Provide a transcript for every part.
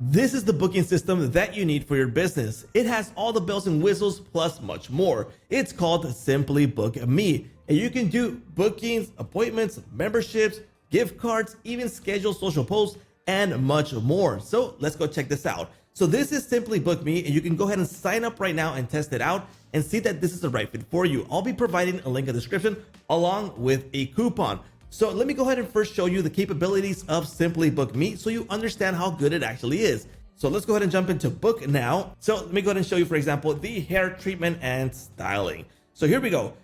This is the booking system that you need for your business. It has all the bells and whistles plus much more. It's called Simply Book Me, and you can do bookings, appointments, memberships, gift cards, even schedule social posts, and much more. So let's go check this out. So this is Simply Book Me, and you can go ahead and sign up right now and test it out and see that this is the right fit for you. I'll be providing a link in the description along with a coupon. So let me go ahead and first show you the capabilities of Simply Book Me so you understand how good it actually is. So let's go ahead and jump into Book Now. So let me go ahead and show you, for example, the hair treatment and styling. So here we go.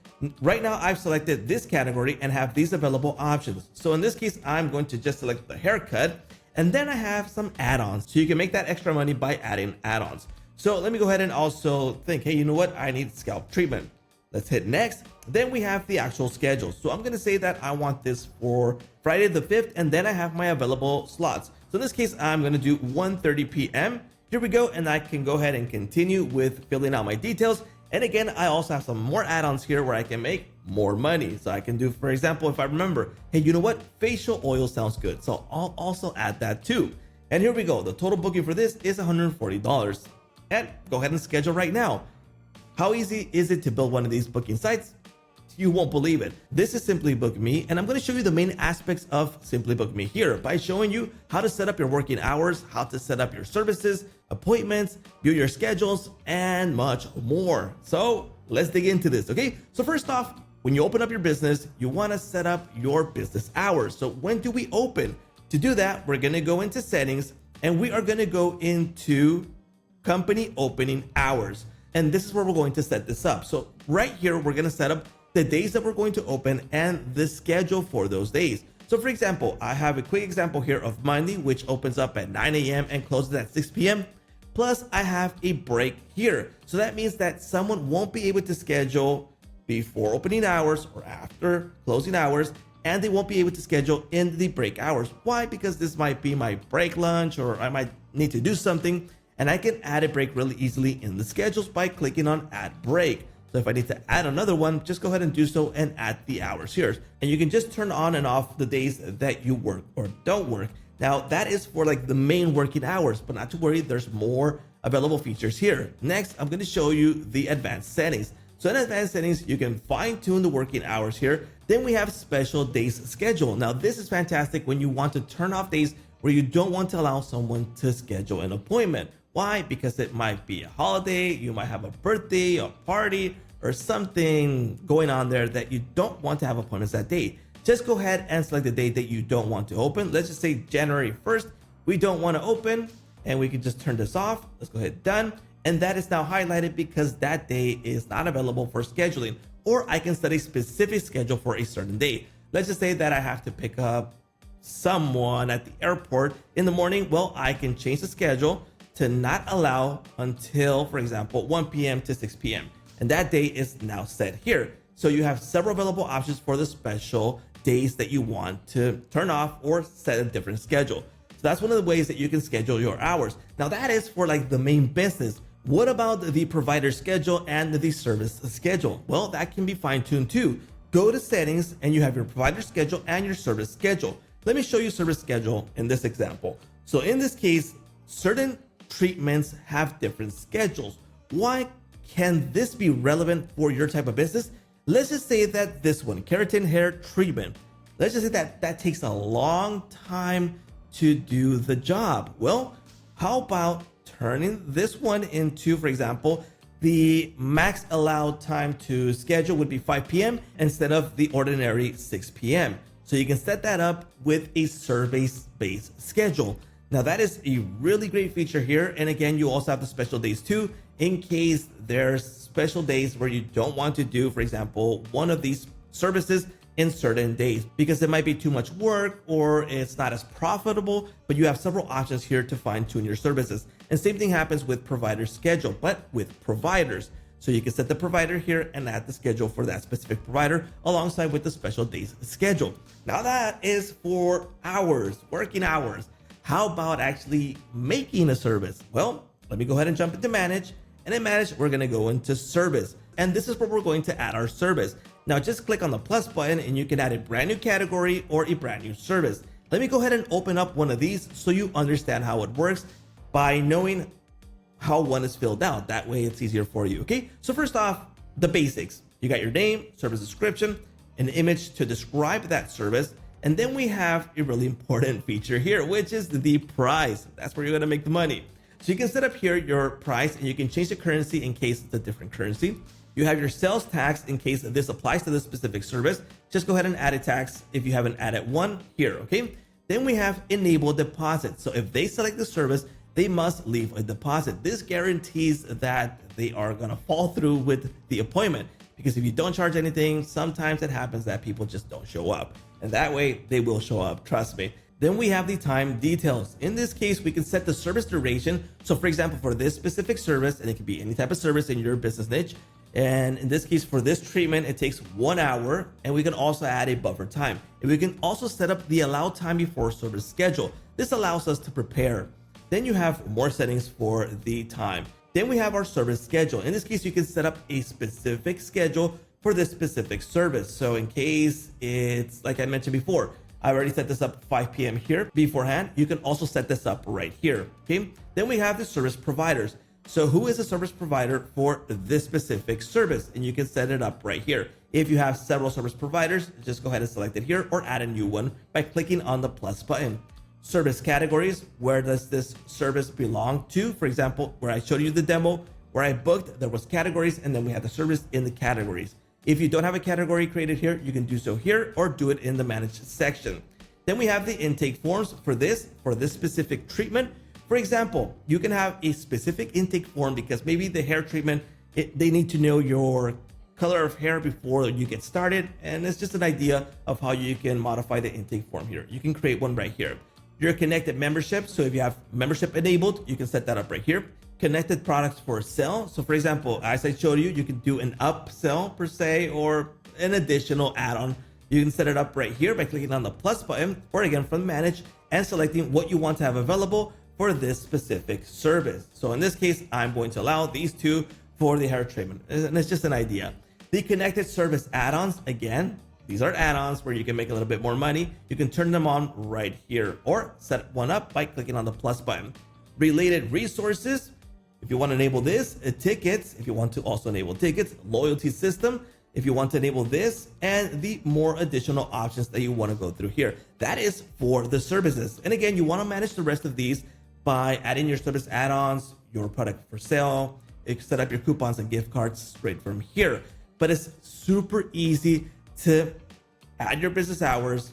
Right now I've selected this category and have these available options. So in this case, I'm going to just select the haircut, and then I have some add-ons. So you can make that extra money by adding add-ons. So let me go ahead and also think, hey, you know what? I need scalp treatment. Let's hit next. Then we have the actual schedule. So I'm going to say that I want this for Friday the 5th, and then I have my available slots. So in this case, I'm going to do 1:30 p.m. Here we go. And I can go ahead and continue with filling out my details. And again, I also have some more add-ons here where I can make more money. So I can do, for example, if I remember, hey, you know what? Facial oil sounds good. So I'll also add that too. And here we go. The total booking for this is $140. And go ahead and schedule right now. How easy is it to build one of these booking sites? You won't believe it. This is Simply Book Me, and I'm going to show you the main aspects of Simply Book Me here by showing you how to set up your working hours, how to set up your services, appointments, view your schedules, and much more. So let's dig into this, okay? So first off, when you open up your business, you want to set up your business hours. So when do we open? To do that, we're going to go into settings, and we are going to go into company opening hours. And this is where we're going to set this up. So right here, we're going to set up the days that we're going to open and the schedule for those days. So for example, I have a quick example here of Monday, which opens up at 9 a.m. and closes at 6 p.m. Plus I have a break here. So that means that someone won't be able to schedule before opening hours or after closing hours, and they won't be able to schedule in the break hours. Why? Because this might be my break lunch, or I might need to do something, and I can add a break really easily in the schedules by clicking on Add Break. So if I need to add another one, just go ahead and do so and add the hours here. And you can just turn on and off the days that you work or don't work. Now that is for like the main working hours, but not to worry, there's more available features here. Next, I'm going to show you the advanced settings. So in advanced settings, you can fine tune the working hours here. Then we have special days schedule. Now this is fantastic when you want to turn off days where you don't want to allow someone to schedule an appointment. Why? Because it might be a holiday, you might have a birthday, a party, or something going on there that you don't want to have appointments that day. Just go ahead and select the date that you don't want to open. Let's just say January 1st, we don't want to open, and we can just turn this off. Let's go ahead, done. And that is now highlighted because that day is not available for scheduling, or I can set a specific schedule for a certain day. Let's just say that I have to pick up someone at the airport in the morning. Well, I can change the schedule to not allow until, for example, 1 p.m. to 6 p.m. And that day is now set here. So you have several available options for the special days that you want to turn off or set a different schedule. So that's one of the ways that you can schedule your hours. Now that is for like the main business. What about the provider schedule and the service schedule? Well, that can be fine-tuned too. Go to settings and you have your provider schedule and your service schedule. Let me show you service schedule in this example. So in this case, certain treatments have different schedules. Why can this be relevant for your type of business? Let's just say that this one, keratin hair treatment, let's just say that that takes a long time to do the job. Well, how about turning this one into, for example, the max allowed time to schedule would be 5 p.m. instead of the ordinary 6 p.m. So you can set that up with a service-based schedule. Now that is a really great feature here. And again, you also have the special days too, in case there's special days where you don't want to do, for example, one of these services in certain days because it might be too much work or it's not as profitable, but you have several options here to fine tune your services. And same thing happens with provider schedule, but with providers. So you can set the provider here and add the schedule for that specific provider alongside with the special days schedule. Now that is for hours, working hours. How about actually making a service? Well, let me go ahead and jump into manage. And in manage, we're going to go into service. And this is where we're going to add our service. Now just click on the plus button and you can add a brand new category or a brand new service. Let me go ahead and open up one of these so you understand how it works. by knowing how one is filled out. That way it's easier for you, okay? So first off, the basics. You got your name, service description, an image to describe that service, and then we have a really important feature here, which is the price. That's where you're gonna make the money. So you can set up here your price and you can change the currency in case it's a different currency. You have your sales tax in case this applies to this specific service. Just go ahead and add a tax if you haven't added one here, okay? Then we have enable deposit. So if they select the service, they must leave a deposit. This guarantees that they are gonna fall through with the appointment, because if you don't charge anything, sometimes it happens that people just don't show up. And that way they will show up, trust me. Then we have the time details. In this case, we can set the service duration. So for example, for this specific service, and it could be any type of service in your business niche, and in this case, for this treatment, it takes 1 hour, and we can also add a buffer time. And we can also set up the allow time before service schedule. This allows us to prepare. Then you have more settings for the time. Then we have our service schedule. In this case, you can set up a specific schedule for this specific service. So in case it's, like I mentioned before, I already set this up 5 p.m. here beforehand. You can also set this up right here, okay? Then we have the service providers. So who is a service provider for this specific service? And you can set it up right here. If you have several service providers, just go ahead and select it here or add a new one by clicking on the plus button. Service categories, where does this service belong to? For example, where I showed you the demo, where I booked, there was categories, and then we had the service in the categories. If you don't have a category created here, you can do so here or do it in the manage section. Then we have the intake forms for this specific treatment. For example, you can have a specific intake form because maybe the hair treatment, they need to know your color of hair before you get started. And it's just an idea of how you can modify the intake form here. You can create one right here. Your connected membership. So if you have membership enabled, you can set that up right here. Connected products for sale. So for example, as I showed you, you can do an upsell per se or an additional add-on. You can set it up right here by clicking on the plus button, or again from manage and selecting what you want to have available for this specific service. So in this case, I'm going to allow these two for the hair treatment. And it's just an idea. The connected service add-ons, again, these are add-ons where you can make a little bit more money. You can turn them on right here or set one up by clicking on the plus button. Related resources. If you want to enable this, tickets, if you want to also enable tickets, loyalty system, if you want to enable this, and the more additional options that you want to go through here. That is for the services. And again, you want to manage the rest of these by adding your service add-ons, your product for sale. You can set up your coupons and gift cards straight from here. But it's super easy to add your business hours,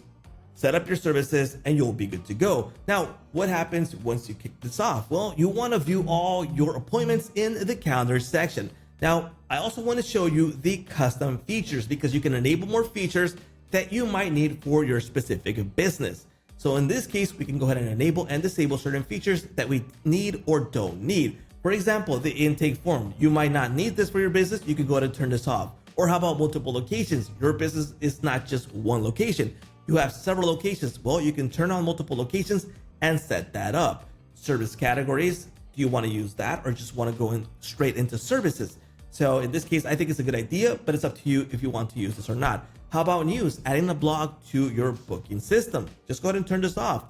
set up your services, and you'll be good to go. Now, what happens once you kick this off? Well, you want to view all your appointments in the calendar section. Now, I also want to show you the custom features because you can enable more features that you might need for your specific business. So in this case, we can go ahead and enable and disable certain features that we need or don't need. For example, the intake form. You might not need this for your business. You can go ahead and turn this off. Or how about multiple locations? Your business is not just one location. You have several locations. Well, you can turn on multiple locations and set that up. Service categories. Do you want to use that or just want to go in straight into services? So in this case, I think it's a good idea, but it's up to you if you want to use this or not. How about news? Adding a blog to your booking system. Just go ahead and turn this off.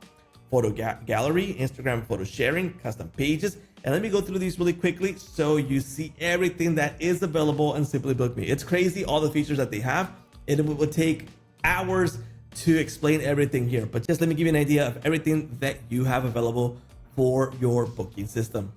Photo gallery, Instagram photo sharing, custom pages. And let me go through these really quickly so you see everything that is available in Simply Book Me. It's crazy, all the features that they have. It would take hours to explain everything here, but just let me give you an idea of everything that you have available for your booking system.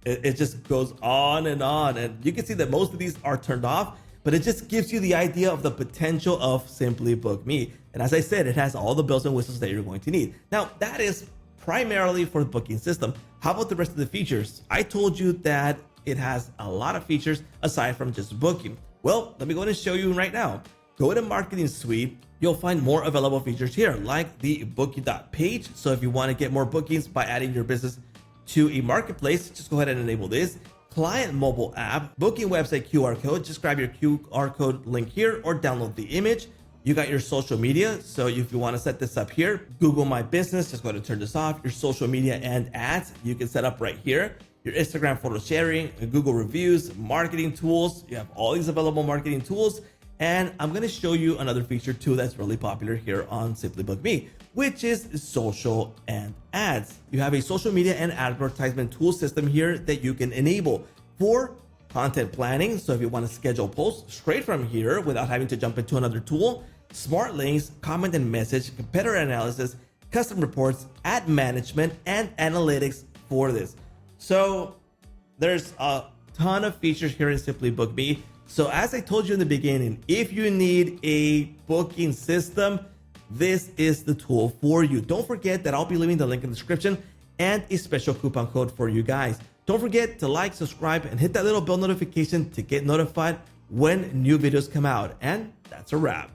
It just goes on, and you can see that most of these are turned off, but it just gives you the idea of the potential of Simply Book Me. And as I said, it has all the bells and whistles that you're going to need. Now, that is primarily for the booking system. How about the rest of the features? I told you that it has a lot of features aside from just booking. Well, let me go ahead and show you right now. Go to Marketing Suite. You'll find more available features here, like the booking.page. So if you want to get more bookings by adding your business to a marketplace, just go ahead and enable this. Client mobile app, booking website QR code, just grab your QR code link here or download the image. You got your social media. So if you want to set this up here, Google My Business, just go ahead and turn this off. Your social media and ads, you can set up right here. Your Instagram photo sharing, Google reviews, marketing tools. You have all these available marketing tools. And I'm going to show you another feature too that's really popular here on Simply Book Me, which is social and ads. You have a social media and advertisement tool system here that you can enable for content planning. So if you want to schedule posts straight from here without having to jump into another tool, smart links, comment and message, competitor analysis, custom reports, ad management, and analytics for this. So there's a ton of features here in Simply Book Me. So as I told you in the beginning, if you need a booking system, this is the tool for you. Don't forget that I'll be leaving the link in the description and a special coupon code for you guys. Don't forget to like, subscribe, and hit that little bell notification to get notified when new videos come out. And that's a wrap.